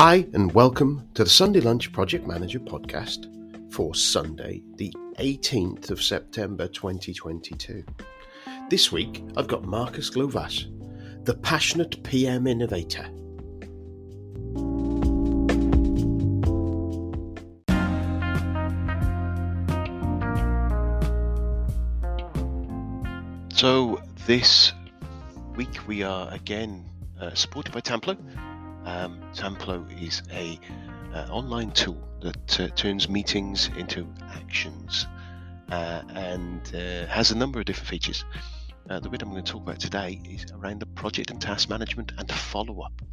Hi and welcome to the Sunday Lunch Project Manager podcast for Sunday, the 18th of September 2022. This week I've got Marcus Glowasz, the Passionate PM Innovator. So this week we are again supported by Tamplo. Tamplo is a online tool that turns meetings into actions and has a number of different features. The bit I'm going to talk about today is around the project and task management and follow-up.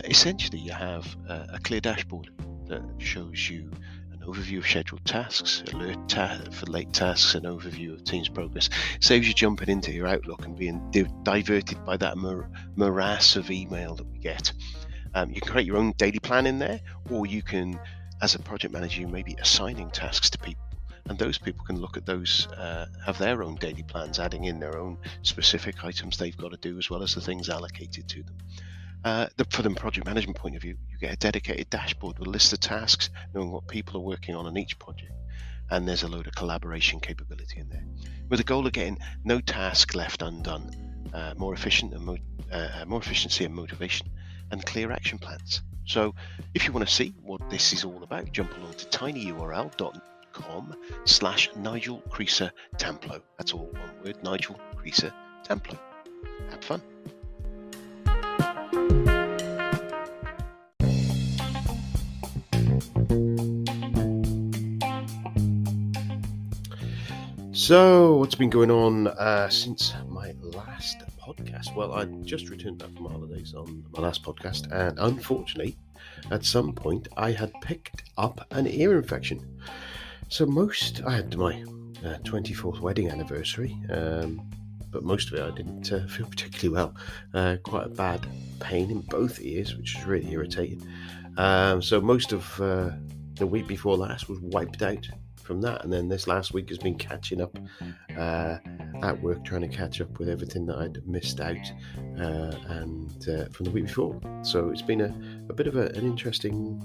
Essentially, you have a clear dashboard that shows you an overview of scheduled tasks, alert for late tasks, an overview of team's progress. It saves you jumping into your Outlook and being diverted by that morass of email that we get. You can create your own daily plan in there, or you can, as a project manager, you may be assigning tasks to people, and those people can look at those, have their own daily plans, adding in their own specific items they've got to do, as well as the things allocated to them. For the project management point of view, you get a dedicated dashboard with a list of tasks, knowing what people are working on each project, and there's a load of collaboration capability in there, with the goal of getting no task left undone, more efficiency and motivation, and clear action plans. So if you want to see what this is all about, jump along to tinyurl.com/Nigel Creaser Tamplo. That's all one word, Nigel Creaser Tamplo. Have fun. So, what's been going on since my last podcast? Well, I just returned back from holidays on my last podcast, and unfortunately, at some point, I had picked up an ear infection. So I had my 24th wedding anniversary, but most of it I didn't feel particularly well. Quite a bad pain in both ears, which was really irritating. So most of the week before last was wiped out from that, and then this last week has been catching up at work, trying to catch up with everything that I'd missed out and from the week before. So it's been a bit of an interesting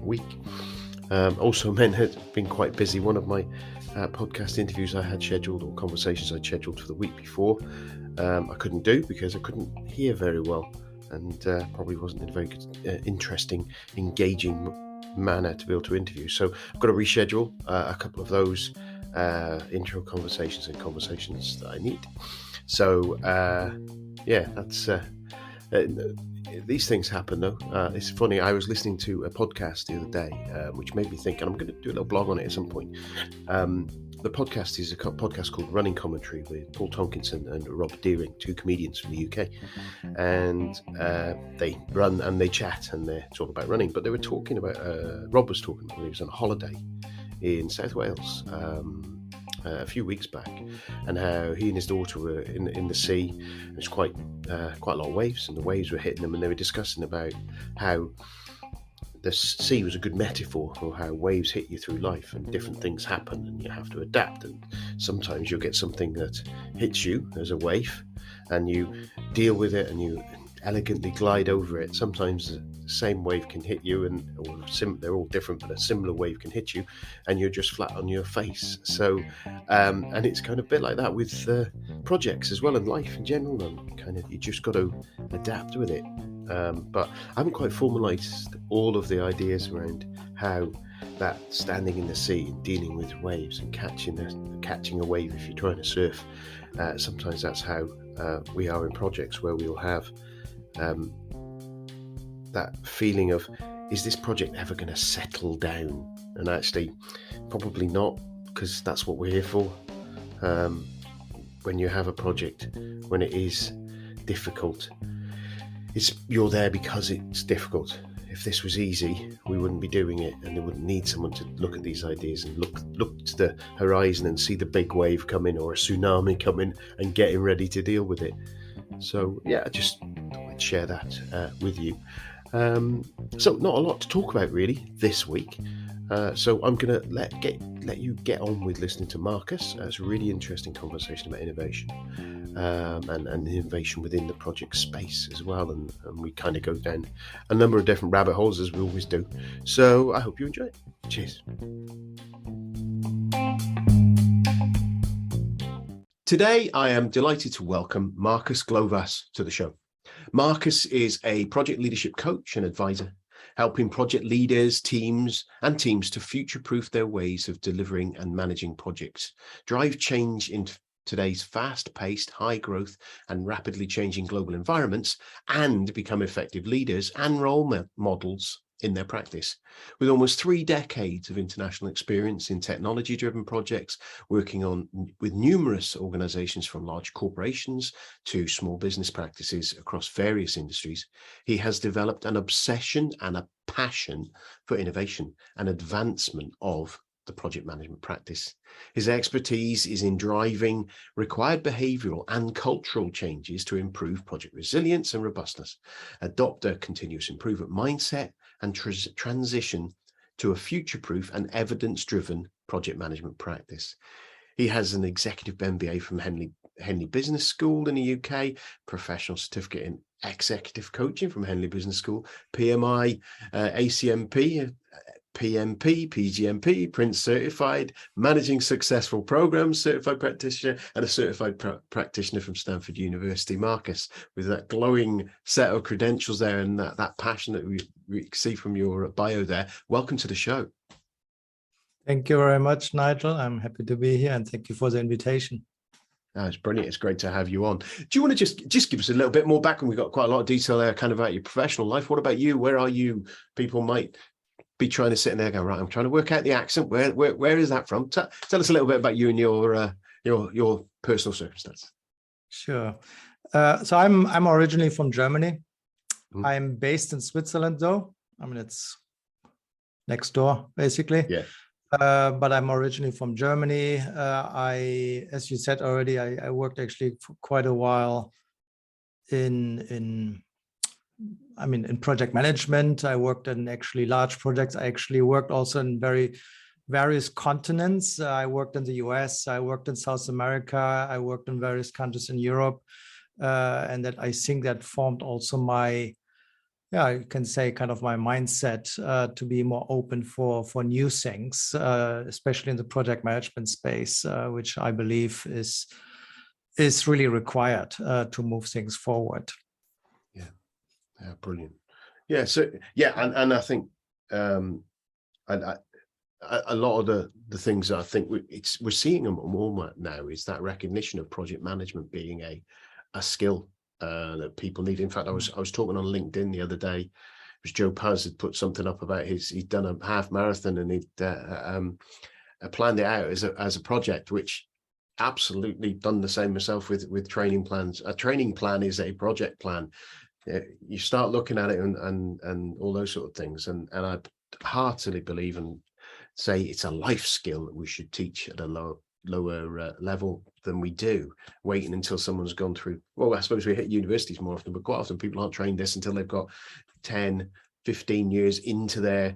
week. Also meant it's been quite busy. One of my podcast interviews I had scheduled, or conversations I scheduled for the week before, I couldn't do because I couldn't hear very well, and probably wasn't in a very good, interesting, engaging manner to be able to interview. So I've got to reschedule a couple of those intro conversations and conversations that I need. So that's these things happen though. It's funny, I was listening to a podcast the other day which made me think, and I'm going to do a little blog on it at some point. The podcast is a podcast called Running Commentary with Paul Tonkinson and Rob Deering, two comedians from the UK, and they run and they chat, and they talk about running. But they were talking about, Rob was talking about when he was on holiday in South Wales a few weeks back, and how he and his daughter were in the sea. There's quite a lot of waves, and the waves were hitting them, and they were discussing about how the sea was a good metaphor for how waves hit you through life, and different things happen and you have to adapt, and sometimes you'll get something that hits you as a wave and you deal with it and you elegantly glide over it. Sometimes the same wave can hit you, they're all different, but a similar wave can hit you and you're just flat on your face. So and it's kind of a bit like that with projects as well, and life in general, and kind of you just got to adapt with it. But I haven't quite formalised all of the ideas around how that standing in the sea and dealing with waves and catching a wave if you're trying to surf. Sometimes that's how we are in projects, where we'll have that feeling of, is this project ever going to settle down? And actually, probably not, because that's what we're here for. When you have a project, when it is difficult, you're there because it's difficult. If this was easy, we wouldn't be doing it, and they wouldn't need someone to look at these ideas and look to the horizon and see the big wave coming or a tsunami coming and getting ready to deal with it. So yeah, I just thought I'd share that with you. So not a lot to talk about really this week. So I'm going to let you get on with listening to Marcus. It's a really interesting conversation about innovation and innovation within the project space as well. And we kind of go down a number of different rabbit holes, as we always do. So I hope you enjoy it. Cheers. Today, I am delighted to welcome Marcus Glowasz to the show. Marcus is a project leadership coach and advisor, helping project leaders, teams to future-proof their ways of delivering and managing projects, drive change in today's fast-paced, high-growth and rapidly changing global environments, and become effective leaders and role models in their practice. With almost 3 decades of international experience in technology-driven projects, working with numerous organizations from large corporations to small business practices across various industries, he has developed an obsession and a passion for innovation and advancement of the project management practice. His expertise is in driving required behavioral and cultural changes to improve project resilience and robustness, adopt a continuous improvement mindset, and transition to a future-proof and evidence-driven project management practice. He has an executive MBA from Henley Business School in the UK, professional certificate in executive coaching from Henley Business School, PMI, ACMP, PMP, PGMP, Prince Certified, Managing Successful Programs Certified Practitioner, and a Certified Practitioner from Stanford University. Marcus, with that glowing set of credentials there and that passion that we see from your bio there, welcome to the show. Thank you very much, Nigel. I'm happy to be here, and thank you for the invitation. It's brilliant. It's great to have you on. Do you want to just give us a little bit more background? We've got quite a lot of detail there kind of about your professional life. What about you? Where are you? People might be trying to sit in there and go, right, I'm trying to work out the accent. Where is that from? Tell us a little bit about you and your personal circumstance. Sure. So I'm originally from Germany. I'm based in Switzerland, though. I mean, it's next door, basically. Yeah. But I'm originally from Germany. As you said already, I worked actually for quite a while in project management. I worked in actually large projects. I actually worked also in various continents. I worked in the US, I worked in South America, I worked in various countries in Europe. And that I think that formed also you can say kind of my mindset to be more open for new things, especially in the project management space, which I believe is really required to move things forward. Yeah, brilliant. Yeah, so and I think a lot of the things that I think we're seeing more now is that recognition of project management being a skill that people need. In fact, I was talking on LinkedIn the other day. It was Joe Paz had put something up about he'd done a half marathon and he'd planned it out as a project, which absolutely done the same myself with training plans. A training plan is a project plan. You start looking at it and all those sort of things, and I heartily believe and say it's a life skill that we should teach at a lower level than we do, waiting until someone's gone through. Well, I suppose we hit universities more often, but quite often people aren't trained this until they've got 10, 15 years into their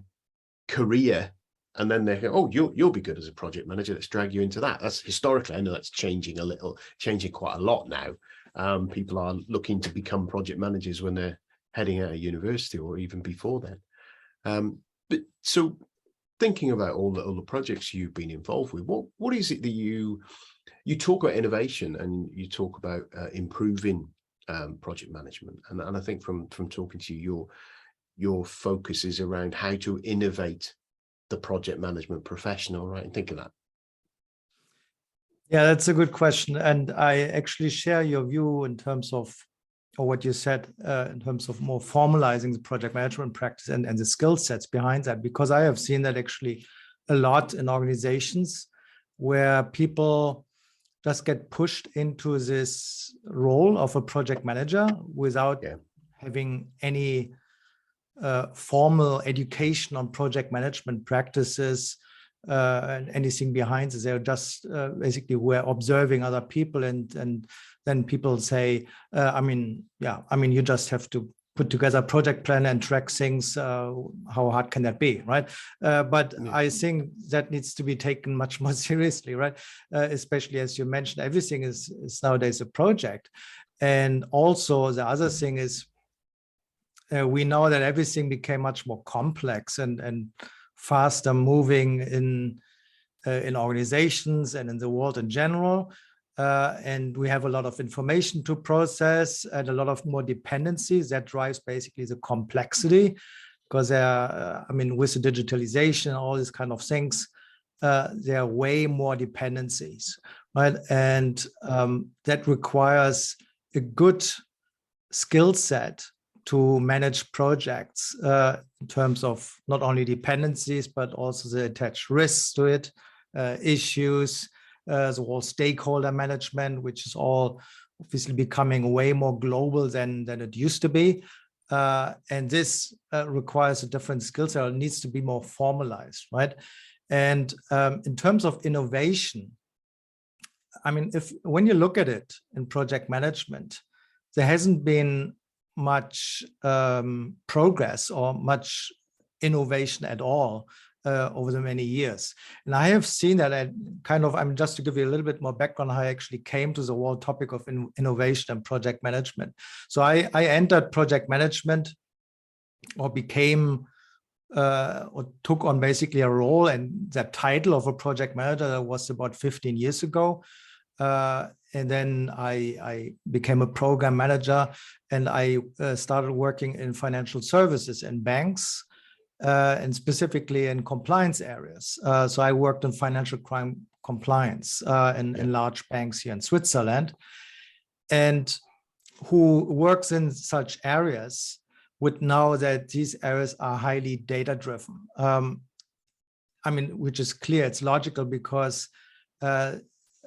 career, and then they go, oh, you'll be good as a project manager. Let's drag you into that. That's historically, I know that's changing quite a lot now. People are looking to become project managers when they're heading out of university or even before then. But so thinking about all the projects you've been involved with, what is it that you talk about innovation and you talk about improving project management? And I think from talking to you, your focus is around how to innovate the project management professional, right? And think of that. Yeah, that's a good question. And I actually share your view in terms of, or what you said, in terms of more formalizing the project management practice and the skill sets behind that, because I have seen that actually a lot in organizations where people just get pushed into this role of a project manager without having any formal education on project management practices and anything behind it. They're just basically we're observing other people, and then people say, you just have to put together a project plan and track things. How hard can that be, right? But I think that needs to be taken much more seriously, right? Especially as you mentioned, everything is nowadays a project. And also the other thing is, we know that everything became much more complex and faster moving in organizations and in the world in general. And we have a lot of information to process and a lot of more dependencies that drives basically the complexity, because with the digitalization, all these kind of things, there are way more dependencies, right? And that requires a good skill set to manage projects in terms of not only dependencies, but also the attached risks to it, issues, the whole stakeholder management, which is all obviously becoming way more global than it used to be. And this requires a different skill set. It needs to be more formalized, right? And in terms of innovation, when you look at it in project management, there hasn't been much progress or much innovation at all over the many years. And I have seen that just to give you a little bit more background, how I actually came to the whole topic of innovation and project management. So I entered project management, or became or took on basically a role and the title of a project manager. That was about 15 years ago. And then I became a program manager, and I started working in financial services and banks, and specifically in compliance areas. So I worked in financial crime compliance in large banks here in Switzerland. And who works in such areas would know that these areas are highly data-driven. Which is clear, it's logical, because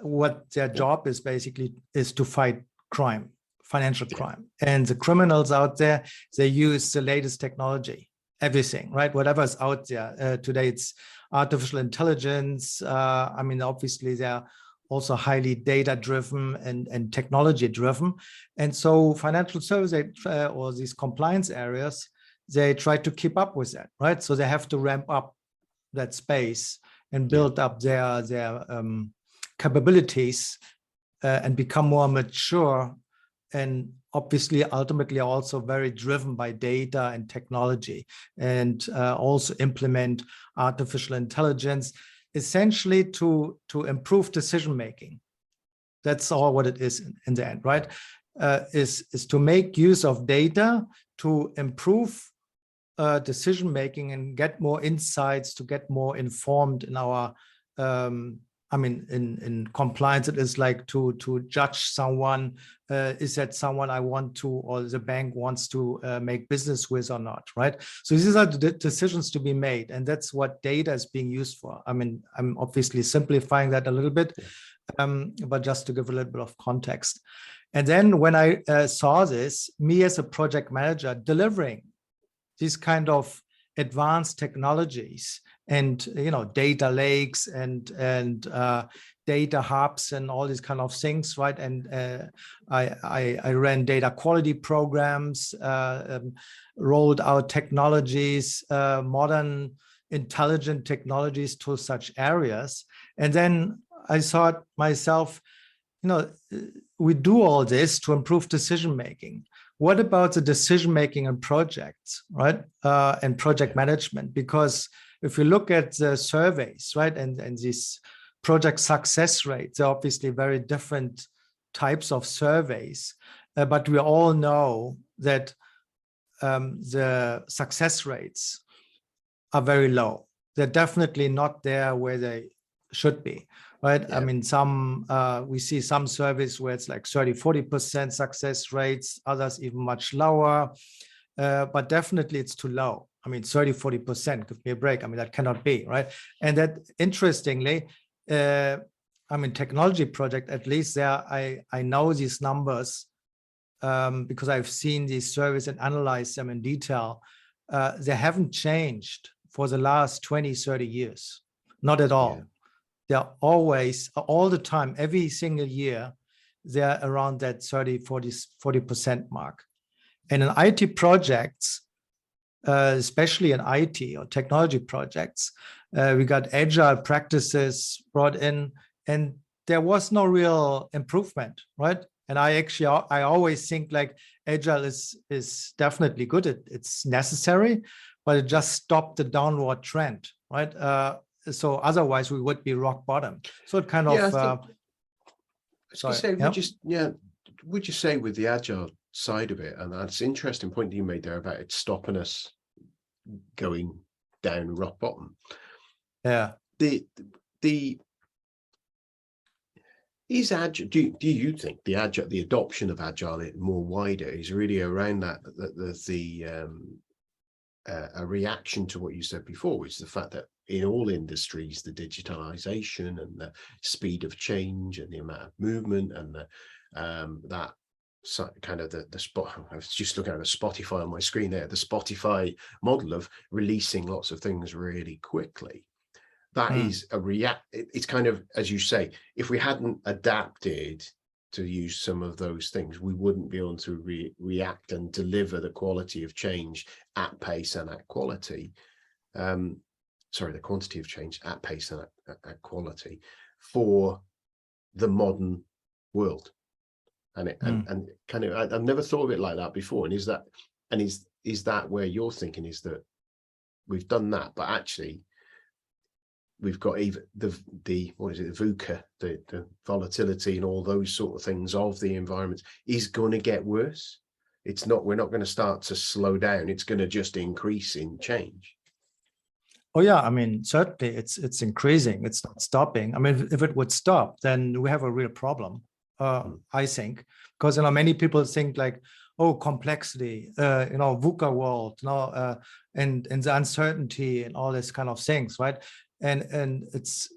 what their job is basically is to fight crime, financial crime. And the criminals out there, they use the latest technology, everything, right? Whatever's out there. Today it's artificial intelligence. Obviously they're also highly data-driven and technology-driven. And so financial services or these compliance areas, they try to keep up with that, right? So they have to ramp up that space and build up their capabilities and become more mature, and obviously ultimately also very driven by data and technology, and also implement artificial intelligence, essentially to improve decision making. That's all what it is in the end, right? Is to make use of data to improve decision making and get more insights, to get more informed in our in compliance. It is like to judge someone, is that someone I want to, or the bank wants to make business with or not, right? So these are the decisions to be made, and that's what data is being used for. I'm obviously simplifying that a little bit, but just to give a little bit of context. And then when I saw this, me as a project manager delivering these kind of advanced technologies, and data lakes and data hubs and all these kind of things, right? And I ran data quality programs, rolled out technologies, modern intelligent technologies to such areas. And then I thought myself, we do all this to improve decision making. What about the decision making in projects, right? And project management? Because if you look at the surveys, right, and these project success rates, they're obviously very different types of surveys, but we all know that the success rates are very low. They're definitely not there where they should be, right? Yeah. We see some surveys where it's like 30-40% success rates, others even much lower, but definitely it's too low. 30-40%, give me a break. That cannot be, right? And that, interestingly, technology project, at least there, I know these numbers because I've seen these surveys and analyzed them in detail. They haven't changed for the last 20-30 years, not at all. Yeah. They're always, all the time, every single year, they're around that 30-40% mark. And in IT projects, especially in IT or technology projects, we got agile practices brought in, and there was no real improvement, right? And I always think like agile is definitely good. It's necessary, but it just stopped the downward trend, right? So otherwise we would be rock bottom. So it kind of. I was going to say, would you say with the agile side of it, and that's an interesting point you made there about it stopping us going down rock bottom. Yeah. Is agile? Do you think the adoption of agile more wider is really around that a reaction to what you said before, which is the fact that in all industries, the digitalization and the speed of change and the amount of movement and that kind of the spot. I was just looking at the Spotify on my screen there, the Spotify model of releasing lots of things really quickly. That is it's kind of, as you say, if we hadn't adapted to use some of those things, we wouldn't be able to react and deliver the quality of change at pace and at quality. The quantity of change at pace and at quality for the modern world. And kind of, I've never thought of it like that before. And is that where you're thinking, is that we've done that, but actually we've got even the VUCA, the volatility and all those sort of things of the environment is going to get worse. We're not going to start to slow down. It's going to just increase in change. Oh yeah, I mean, certainly it's increasing. It's not stopping. I mean, if it would stop, then we have a real problem. I think, because many people think like, oh, complexity, VUCA world, and the uncertainty and all this kind of things, right? And it's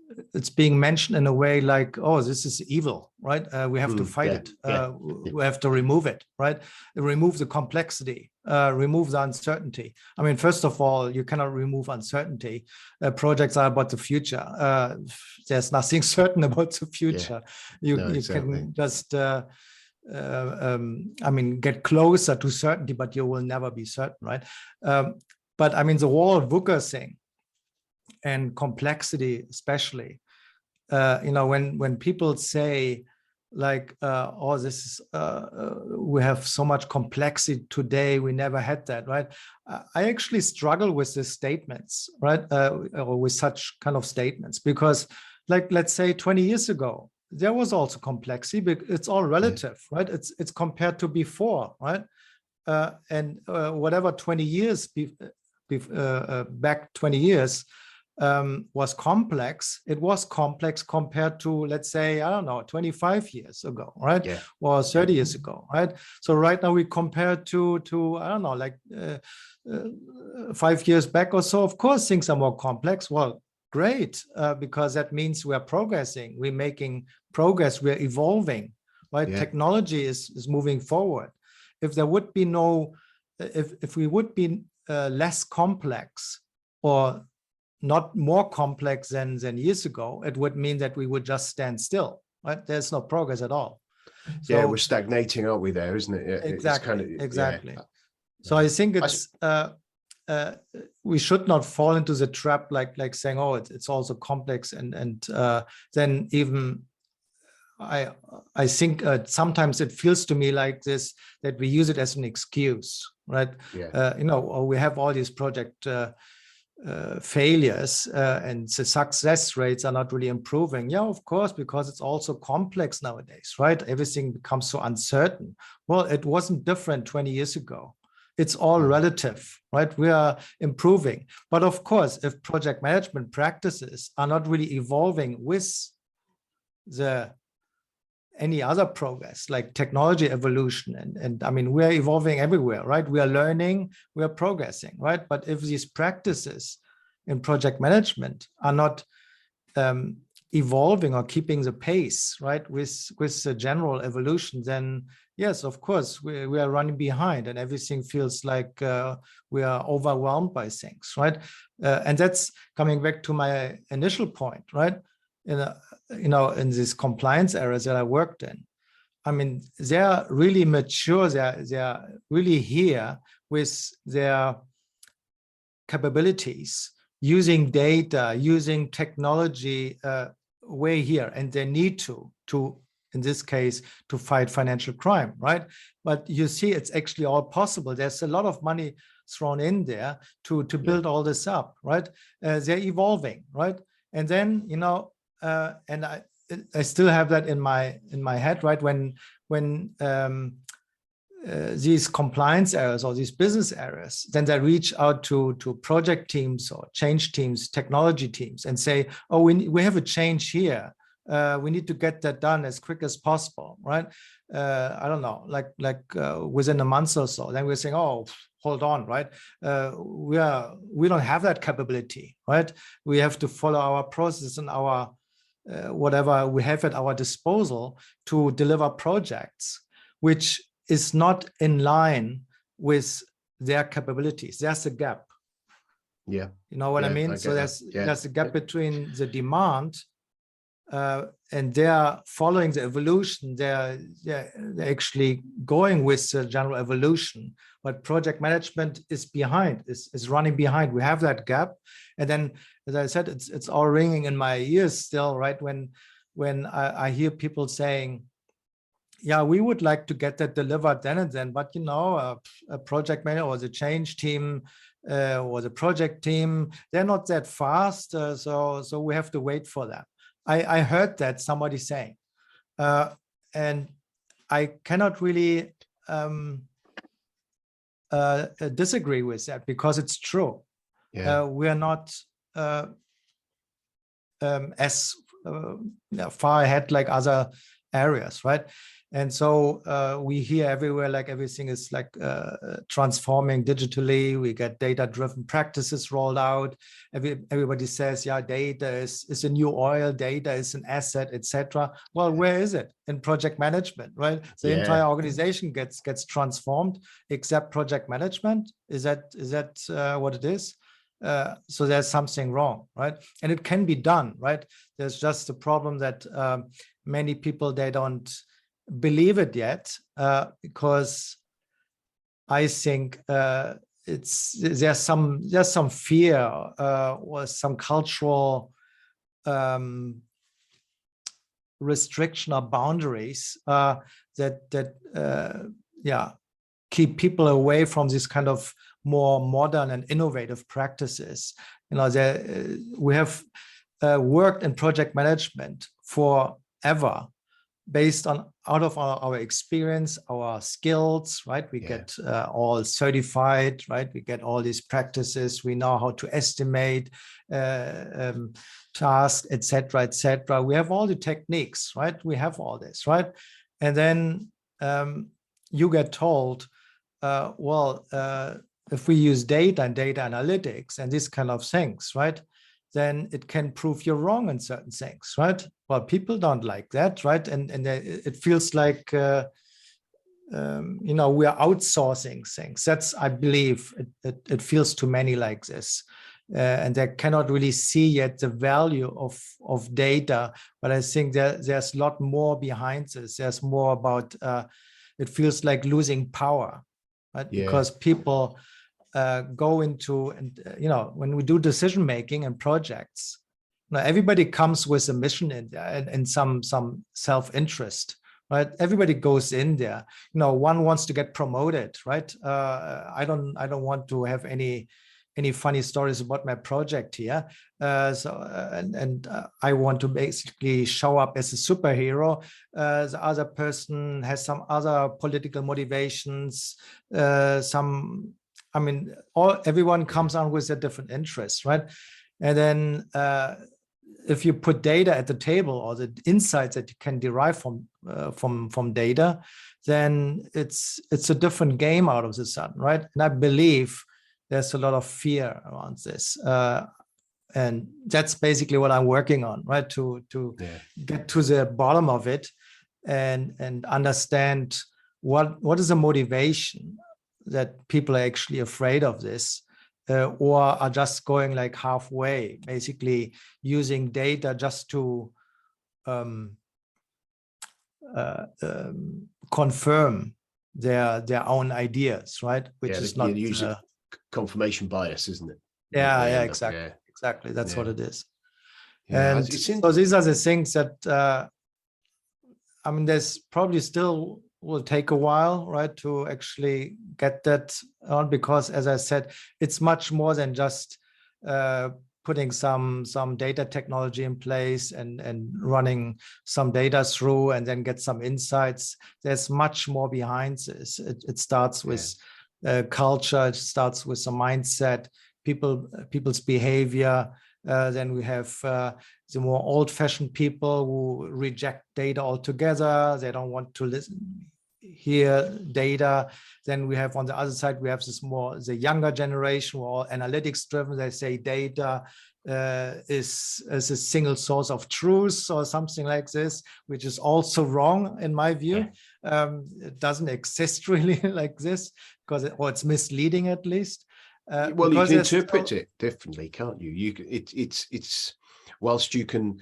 being mentioned in a way like, oh, this is evil, right? We have to fight it. We have to remove it, right? Remove the complexity, remove the uncertainty. I mean, first of all, you cannot remove uncertainty. Projects are about the future. There's nothing certain about the future. You can just, get closer to certainty, but you will never be certain, right? But I mean, the whole VUCA thing, and complexity especially, when people say like, oh, this is we have so much complexity today, we never had that, right? I actually struggle with these statements, right? Or with such kind of statements, because like, let's say 20 years ago, there was also complexity, but it's all relative, right? It's compared to before, right? And whatever 20 years back 20 years was complex. It was complex compared to, let's say, I don't know, 25 years ago, right? Yeah. Or 30 years ago, right? So right now we compare to I don't know, like 5 years back or so. Of course, things are more complex. Well, great, because that means we're progressing. We're making progress. We're evolving, right? Yeah. Technology is moving forward. If there would be if we would be less complex or not more complex than years ago, it would mean that we would just stand still, right? There's no progress at all. So, we're stagnating, aren't we, there, isn't it? Exactly, exactly. Yeah. So I think it's, we should not fall into the trap like saying, oh, it's also complex, and then even I think sometimes it feels to me like this, that we use it as an excuse, right? Yeah. Or we have all these project failures and the success rates are not really improving. Yeah, of course, because it's also complex nowadays, right? Everything becomes so uncertain. Well, it wasn't different 20 years ago. It's all relative, right? We are improving. But of course, if project management practices are not really evolving with any other progress, like technology evolution, and I mean, we're evolving everywhere, right? We are learning, we are progressing, right? But if these practices in project management are not evolving or keeping the pace, right, with the general evolution, then yes, of course, we are running behind, and everything feels like we are overwhelmed by things, right? And that's coming back to my initial point, right? In these compliance areas that I worked in, I mean, they're really mature. They're really here with their capabilities, using data, using technology way here, and they need to in this case to fight financial crime, right? But you see, it's actually all possible. There's a lot of money thrown in there to build all this up, right? They're evolving, right? And then, you know, and I still have that in my head, right? When these compliance areas or these business areas, then they reach out to project teams or change teams, technology teams, and say, oh, we have a change here. We need to get that done as quick as possible, right? I don't know, like within a month or so. Then we're saying, oh, hold on, right? We don't have that capability, right? We have to follow our process and our whatever we have at our disposal to deliver projects, which is not in line with their capabilities. There's a gap. Yeah. You know what I mean? So there's a gap between the demand and they're following the evolution. They're actually going with the general evolution, but project management is behind, is running behind. We have that gap. And then, as I said, it's all ringing in my ears still, right? When I hear people saying, yeah, we would like to get that delivered then and then, but you know, a project manager or the change team or the project team, they're not that fast, so we have to wait for them. I heard that somebody saying, and I cannot really disagree with that, because it's true. Yeah. We are not as far ahead like other areas, right? And so we hear everywhere like everything is like transforming digitally. We get data-driven practices rolled out. Everybody says, yeah, data is a new oil, data is an asset, etc. Well, where is it? In project management, right? The entire organization gets transformed, except project management. Is that what it is? So there's something wrong, right? And it can be done, right? There's just a problem that many people, they don't believe it yet, because I think there's some fear or some cultural restriction or boundaries that keep people away from this kind of more modern and innovative practices. You know, we have worked in project management forever, based on out of our experience, our skills, right? We get all certified, right? We get all these practices. We know how to estimate tasks, etc., etc. We have all the techniques, right? We have all this, right? And then you get told, if we use data and data analytics and these kind of things, right, then it can prove you're wrong in certain things, right? Well, people don't like that, right? And it feels like, you know, we are outsourcing things. That's, I believe, it feels to many like this. And they cannot really see yet the value of data. But I think there's a lot more behind this. There's more about, it feels like losing power, right? Yeah. Because people go into, and you know, when we do decision making and projects, now everybody comes with a mission in there and some self-interest, right? Everybody goes in there. You know, one wants to get promoted, right? I don't want to have any funny stories about my project here. I want to basically show up as a superhero. The other person has some other political motivations, everyone comes on with a different interest, right? And then if you put data at the table, or the insights that you can derive from data, then it's a different game out of the sun, right? And I believe there's a lot of fear around this. And that's basically what I'm working on, right? To get to the bottom of it and understand what is the motivation that people are actually afraid of this, or are just going like halfway, basically using data just to confirm their own ideas, right? Which is not using confirmation bias, isn't it? Yeah, exactly. That's what it is. Yeah, and so these are the things that I mean, there's probably still will take a while, right, to actually get that on, because as I said, it's much more than just putting some data technology in place and running some data through and then get some insights. There's much more behind this. It starts with culture. It starts with a mindset, people's behavior. Then we have the more old-fashioned people who reject data altogether. They don't want to hear data. Then we have on the other side, we have the younger generation who are all analytics driven. They say data is a single source of truth or something like this, which is also wrong in my view. It doesn't exist really like this, or it's misleading at least. Well, you can interpret it differently, can't you? It's whilst you can,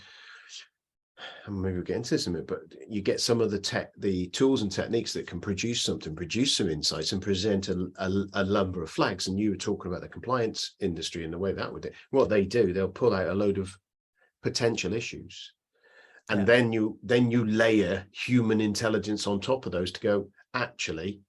and maybe we'll get into this in a minute, but you get some of the tools and techniques that can produce some insights and present a number of flags. And you were talking about the compliance industry and the way that would do. What they do, they'll pull out a load of potential issues, and then you layer human intelligence on top of those to go, actually,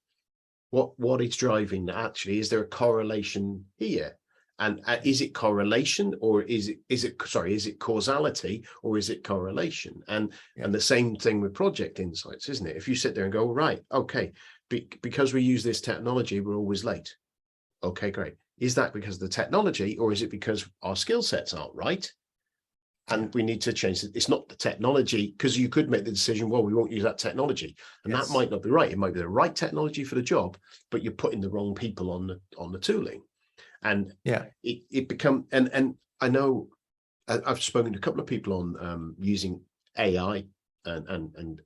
what is driving that? Actually, is there a correlation here? And is it correlation, or is it causality, or is it correlation? And the same thing with project insights, isn't it? If you sit there and go, right, okay, because we use this technology, we're always late. Okay, great. Is that because of the technology, or is it because our skill sets aren't right? And we need to change it. It's not the technology, because you could make the decision, well, we won't use that technology. And that might not be right. It might be the right technology for the job, but you're putting the wrong people on the tooling. And it become, and I know I've spoken to a couple of people on using AI, and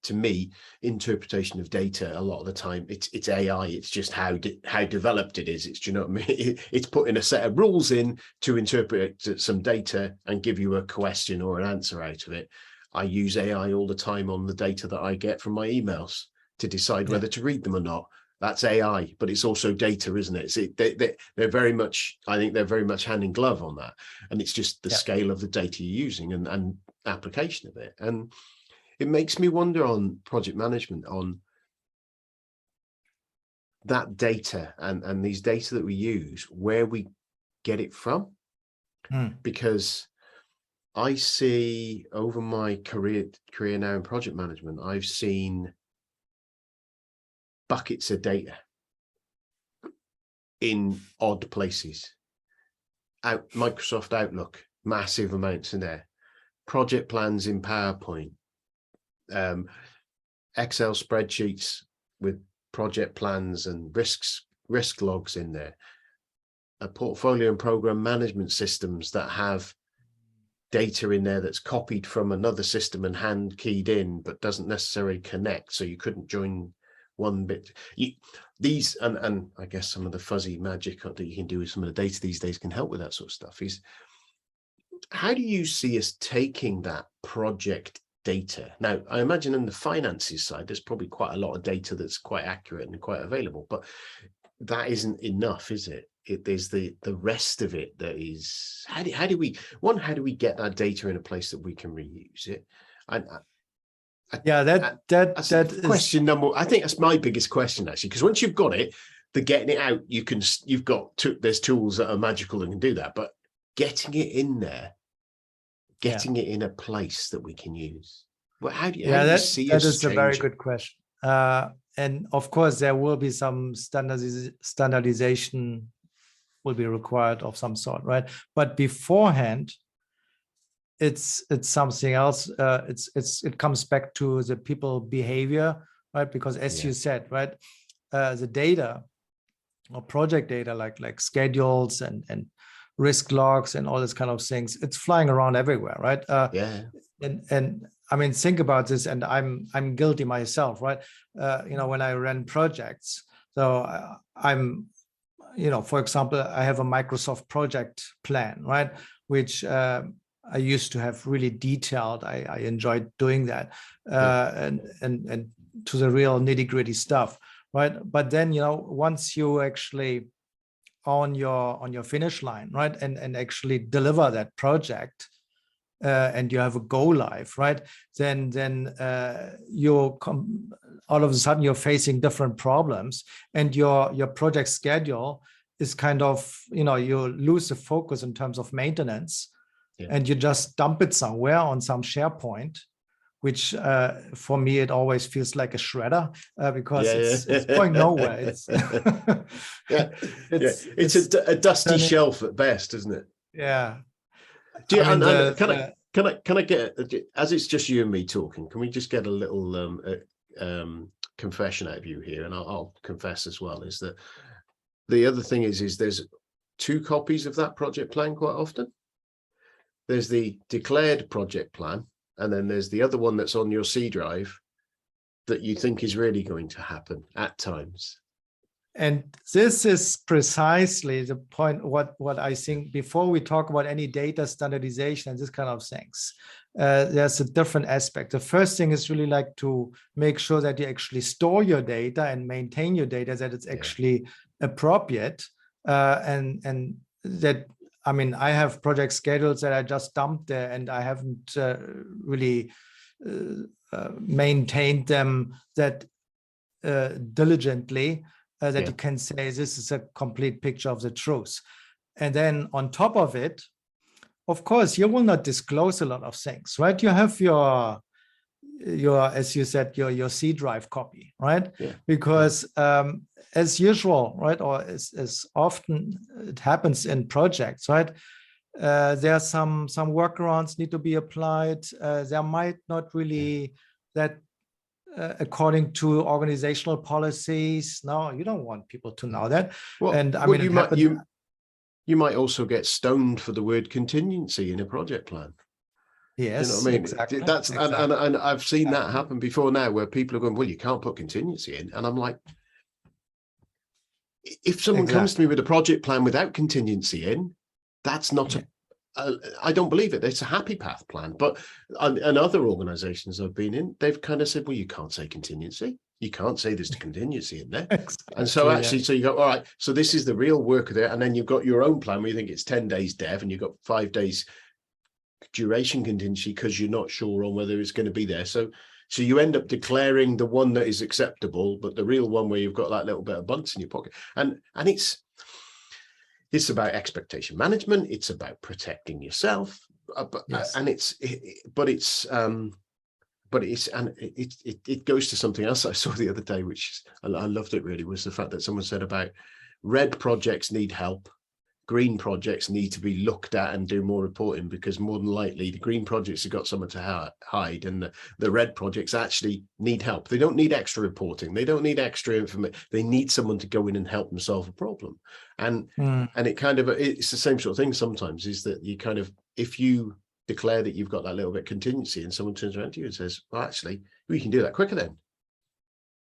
to me, interpretation of data a lot of the time it's AI. It's just how developed it is. It's, do you know what I mean? It's putting a set of rules in to interpret some data and give you a question or an answer out of it. I use AI all the time on the data that I get from my emails to decide whether to read them or not. That's AI, but it's also data, isn't it? They're very much, I think they're very much hand in glove on that. And it's just the scale of the data you're using and application of it. And it makes me wonder on project management, on that data and these data that we use, where we get it from. Because I see over my career now in project management, I've seen buckets of data in odd places. Microsoft Outlook, massive amounts in there. Project plans in PowerPoint. Excel spreadsheets with project plans and risk logs in there. A portfolio and program management systems that have data in there that's copied from another system and hand keyed in, but doesn't necessarily connect. So you couldn't join one bit. These and I guess some of the fuzzy magic that you can do with some of the data these days can help with that sort of stuff. Is how do you see us taking that project data? Now, I imagine in the finances side, there's probably quite a lot of data that's quite accurate and quite available, but that isn't enough, is it? There's the rest of it that is, how do we get that data in a place that we can reuse it? That's question number. I think that's my biggest question, actually, because once you've got it, the getting it out, there's tools that are magical that can do that, but getting it in there, getting it in a place that we can use. Well, how do you see us changing? That is a very good question. And of course, there will be some standardization will be required of some sort, right? But beforehand, it's something else. It comes back to the people behavior, right? Because as you said, right, the data or project data like schedules and risk logs and all this kind of things, it's flying around everywhere, right? And I mean, think about this, and I'm guilty myself, right? When I run projects, so I'm, for example, I have a Microsoft project plan, right? Which I used to have really detailed. I enjoyed doing that, and to the real nitty-gritty stuff, right? But then, once you actually on your finish line, right, and actually deliver that project, and you have a go live, right, then you're all of a sudden you're facing different problems, and your project schedule is kind of, you lose the focus in terms of maintenance, and you just dump it somewhere on some SharePoint, which for me, it always feels like a shredder, because it's going nowhere. It's it's a dusty shelf at best, isn't it? Yeah. Can I get, as it's just you and me talking, can we just get a little confession out of you here? And I'll confess as well, is that the other thing is there's 2 copies of that project plan quite often. There's the declared project plan, and then there's the other one that's on your C drive that you think is really going to happen at times. And this is precisely the point, what I think, before we talk about any data standardization and this kind of things, there's a different aspect. The first thing is really like to make sure that you actually store your data and maintain your data, that it's actually appropriate. And that, I mean, I have project schedules that I just dumped there, and I haven't really maintained them that diligently, that you can say this is a complete picture of the truth. And then on top of it, of course, you will not disclose a lot of things, right? You have your as you said, your C drive copy, right? Because as usual, right, or as often it happens in projects, right, there are some workarounds need to be applied. There might not really that according to organizational policies. No, you don't want people to know that. Well, and I mean, you might also get stoned for the word contingency in a project plan. Yes, you know what I mean? Exactly. That's exactly. And I've seen that happen before now, where people are going, well, you can't put contingency in, and I'm like, if someone comes to me with a project plan without contingency in, that's not I don't believe it. It's a happy path plan. But and other organizations I've been in, they've kind of said, well, you can't say contingency. You can't say there's contingency in there. And so actually, so you go, all right, so this is the real work there. And then you've got your own plan where you think it's 10 days dev, and you've got 5 days duration contingency because you're not sure on whether it's going to be there. So you end up declaring the one that is acceptable, but the real one where you've got that little bit of bunts in your pocket. And it's about expectation management. It's about protecting yourself, it goes to something else I saw the other day, which I loved it really, was the fact that someone said about red projects need help. Green projects need to be looked at and do more reporting, because more than likely the green projects have got someone to hide, and the red projects actually need help. They don't need extra reporting. They don't need extra information. They need someone to go in and help them solve a problem. And it kind of, it's the same sort of thing sometimes, is that you kind of, if you declare that you've got that little bit of contingency and someone turns around to you and says, well, actually, we can do that quicker then.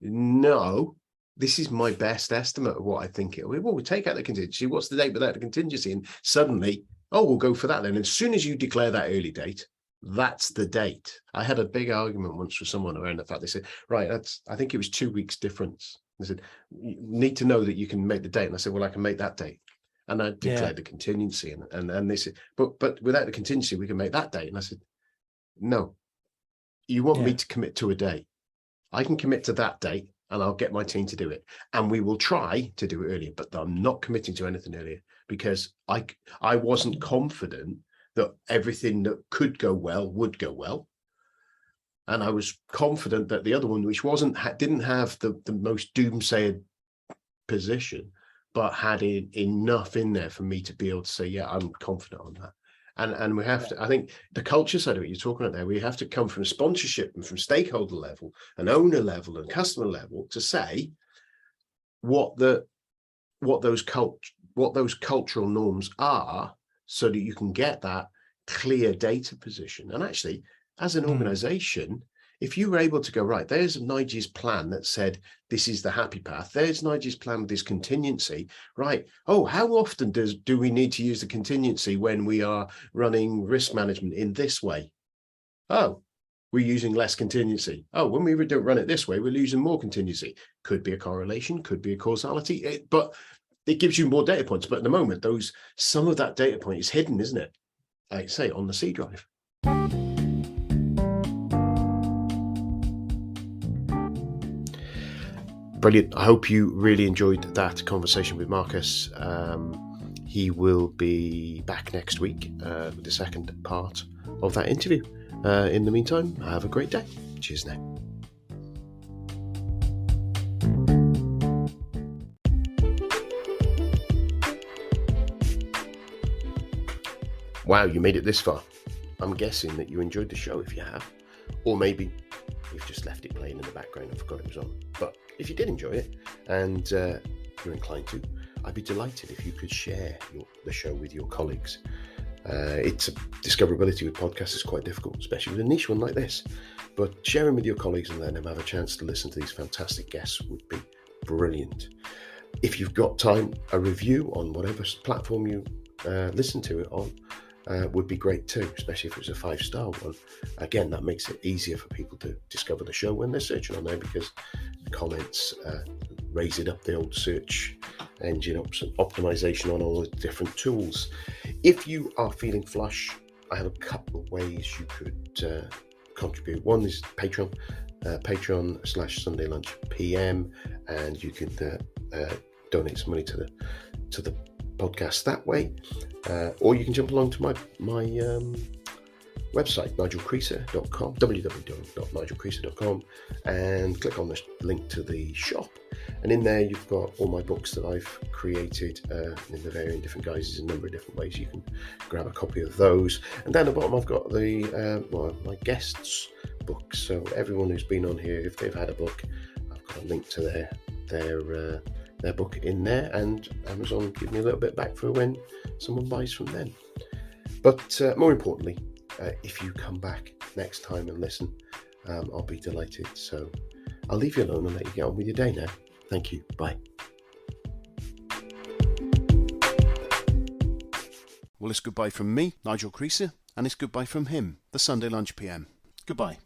No. This is my best estimate of what I think it will be. Well, we take out the contingency. What's the date without the contingency? And suddenly, we'll go for that then. As soon as you declare that early date, that's the date. I had a big argument once with someone around the fact, they said, right, I think it was 2 weeks difference. They said, you need to know that you can make the date. And I said, well, I can make that date. And I declared the contingency. And they said, but without the contingency, we can make that date. And I said, no, you want me to commit to a date. I can commit to that date, and I'll get my team to do it. And we will try to do it earlier, but I'm not committing to anything earlier, because I wasn't confident that everything that could go well would go well. And I was confident that the other one, which didn't have the most doomsayer position, but had enough in there for me to be able to say, yeah, I'm confident on that. And we have to, I think the culture side of it you're talking about there, we have to come from sponsorship and from stakeholder level and owner level and customer level to say what those cultural norms are, so that you can get that clear data position. And actually, as an organization, if you were able to go, right, there's Nigel's plan that said, this is the happy path. There's Nigel's plan with his contingency, right? Oh, how often do we need to use the contingency when we are running risk management in this way? Oh, we're using less contingency. Oh, when we don't run it this way, we're using more contingency. Could be a correlation, could be a causality, but it gives you more data points. But at the moment, some of that data point is hidden, isn't it? Like say on the C drive. Brilliant. I hope you really enjoyed that conversation with Marcus. He will be back next week with the second part of that interview. In the meantime, have a great day. Cheers now. Wow, you made it this far. I'm guessing that you enjoyed the show if you have, or maybe you've just left it playing in the background and forgot it was on. But if you did enjoy it and you're inclined to, I'd be delighted if you could share the show with your colleagues. Discoverability with podcasts is quite difficult, especially with a niche one like this. But sharing with your colleagues and letting them have a chance to listen to these fantastic guests would be brilliant. If you've got time, a review on whatever platform you listen to it on would be great too, especially if it's a 5-star one. Again, that makes it easier for people to discover the show when they're searching on there, because the comments raise it up the old search engine optimization on all the different tools. If you are feeling flush, I have a couple of ways you could contribute. One is Patreon, Patreon/SundayLunchPM, and you can donate some money to the podcast that way, or you can jump along to my website, nigelcreaser.com, www.nigelcreaser.com, and click on the link to the shop, and in there you've got all my books that I've created in the varying different guises, a number of different ways you can grab a copy of those. And down the bottom I've got the my guests' books, so everyone who's been on here, if they've had a book, I've got a link to their book in there, and Amazon give me a little bit back for when someone buys from them. But more importantly, if you come back next time and listen, I'll be delighted. So I'll leave you alone and let you get on with your day now. Thank you. Bye. Well, it's goodbye from me, Nigel Creaser, and it's goodbye from him, the Sunday Lunch PM. Goodbye.